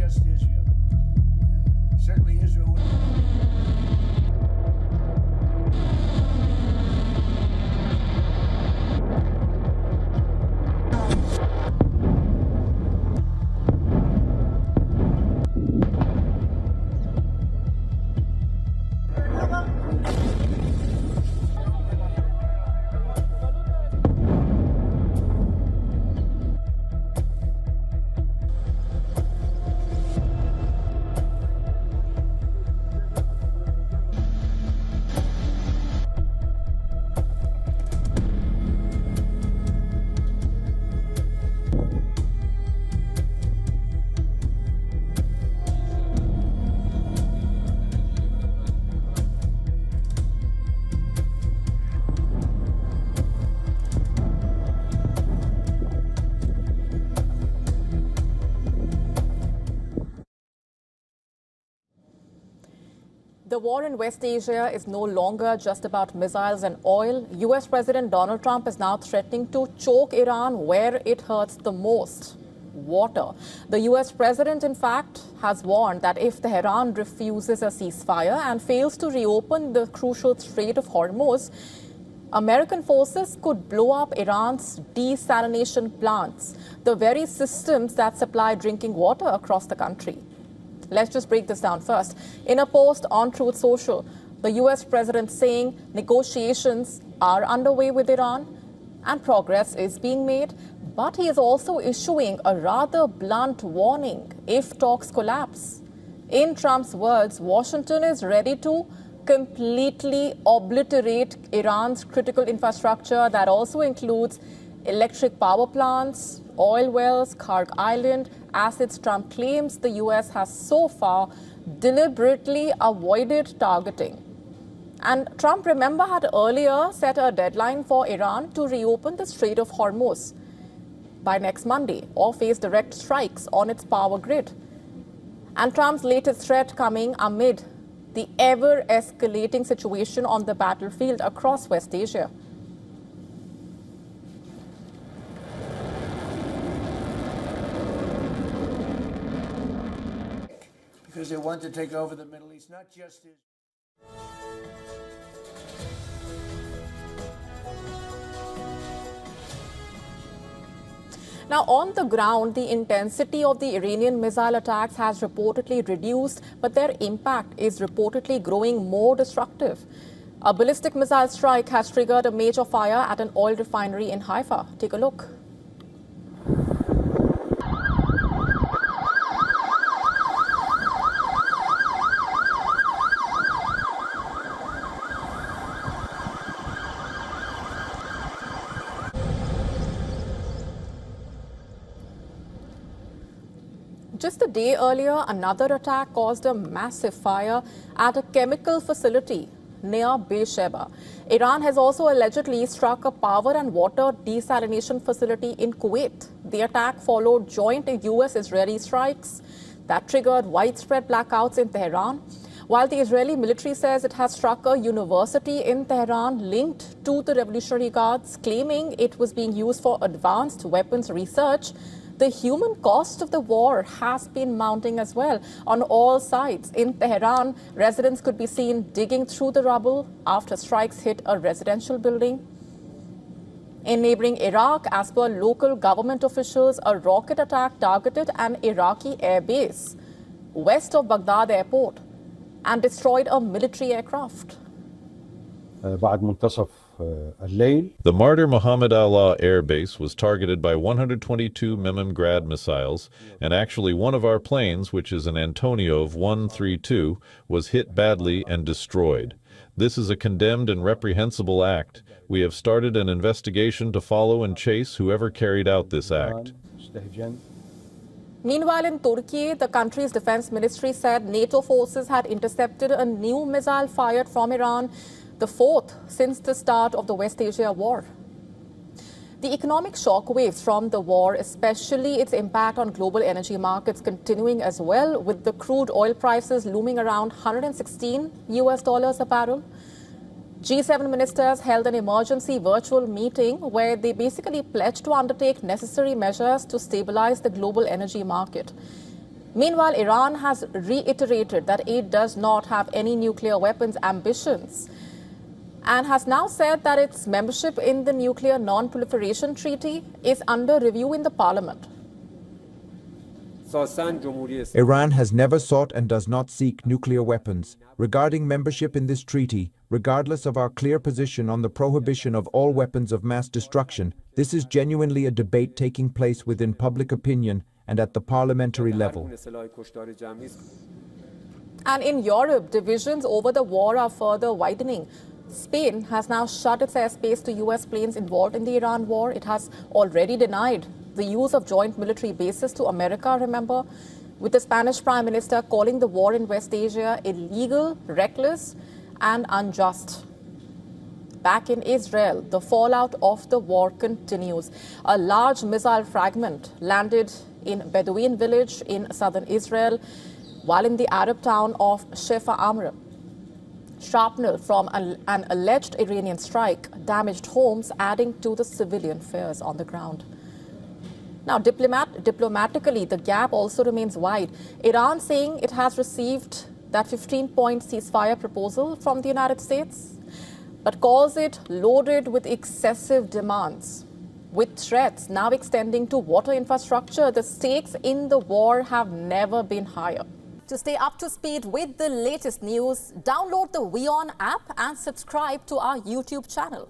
just Israel. Certainly Israel would... The war in West Asia is no longer just about missiles and oil. US President Donald Trump is now threatening to choke Iran where it hurts the most: water. The US president, in fact, has warned that if Tehran refuses a ceasefire and fails to reopen the crucial Strait of Hormuz, American forces could blow up Iran's desalination plants, the very systems that supply drinking water across the country. Let's just break this down first. In a post on Truth Social, the US president saying negotiations are underway with Iran and progress is being made, but he is also issuing a rather blunt warning if talks collapse. In Trump's words, Washington is ready to completely obliterate Iran's critical infrastructure. That also includes electric power plants, oil wells, Karg Island, assets Trump claims the US has so far deliberately avoided targeting. And Trump, remember, had earlier set a deadline for Iran to reopen the Strait of Hormuz by next Monday or face direct strikes on its power grid. And Trump's latest threat coming amid the ever-escalating situation on the battlefield across West Asia. Because they want to take over the Middle East, not just Israel. Now, on the ground, the intensity of the Iranian missile attacks has reportedly reduced, but their impact is reportedly growing more destructive. A ballistic missile strike has triggered a major fire at an oil refinery in Haifa. Take a look. Just a day earlier, another attack caused a massive fire at a chemical facility near Beersheba. Iran has also allegedly struck a power and water desalination facility in Kuwait. The attack followed joint US-Israeli strikes that triggered widespread blackouts in Tehran, while the Israeli military says it has struck a university in Tehran linked to the Revolutionary Guards, claiming it was being used for advanced weapons research. The human cost of the war has been mounting as well on all sides. In Tehran, residents could be seen digging through the rubble after strikes hit a residential building. In neighboring Iraq, as per local government officials, a rocket attack targeted an Iraqi airbase west of Baghdad airport and destroyed a military aircraft. The Martyr Muhammad Allah Air Base was targeted by 122 Grad missiles, and actually one of our planes, which is an Antoniov 132, was hit badly and destroyed. This is a condemned and reprehensible act. We have started an investigation to follow and chase whoever carried out this act. Meanwhile, in Turkey, the country's defense ministry said NATO forces had intercepted a new missile fired from Iran, the fourth since the start of the West Asia war. The economic shockwaves from the war, especially its impact on global energy markets, continuing as well, with the crude oil prices looming around $116 a barrel. G7 ministers held an emergency virtual meeting where they basically pledged to undertake necessary measures to stabilize the global energy market. Meanwhile, Iran has reiterated that it does not have any nuclear weapons ambitions and has now said that its membership in the Nuclear Non-Proliferation Treaty is under review in the parliament. Iran has never sought and does not seek nuclear weapons. Regarding membership in this treaty, regardless of our clear position on the prohibition of all weapons of mass destruction, this is genuinely a debate taking place within public opinion and at the parliamentary level. And in Europe, divisions over the war are further widening. Spain has now shut its airspace to US planes involved in the Iran war. It has already denied the use of joint military bases to America, remember, with the Spanish Prime Minister calling the war in West Asia illegal, reckless, and unjust. Back in Israel, the fallout of the war continues. A large missile fragment landed in Bedouin village in southern Israel, while in the Arab town of Shefa Amr. Shrapnel from an alleged Iranian strike damaged homes, adding to the civilian fears on the ground. Now, diplomatically, the gap also remains wide. Iran saying it has received that 15-point ceasefire proposal from the United States, but calls it loaded with excessive demands. With threats now extending to water infrastructure, the stakes in the war have never been higher. To stay up to speed with the latest news, download the WION app and subscribe to our YouTube channel.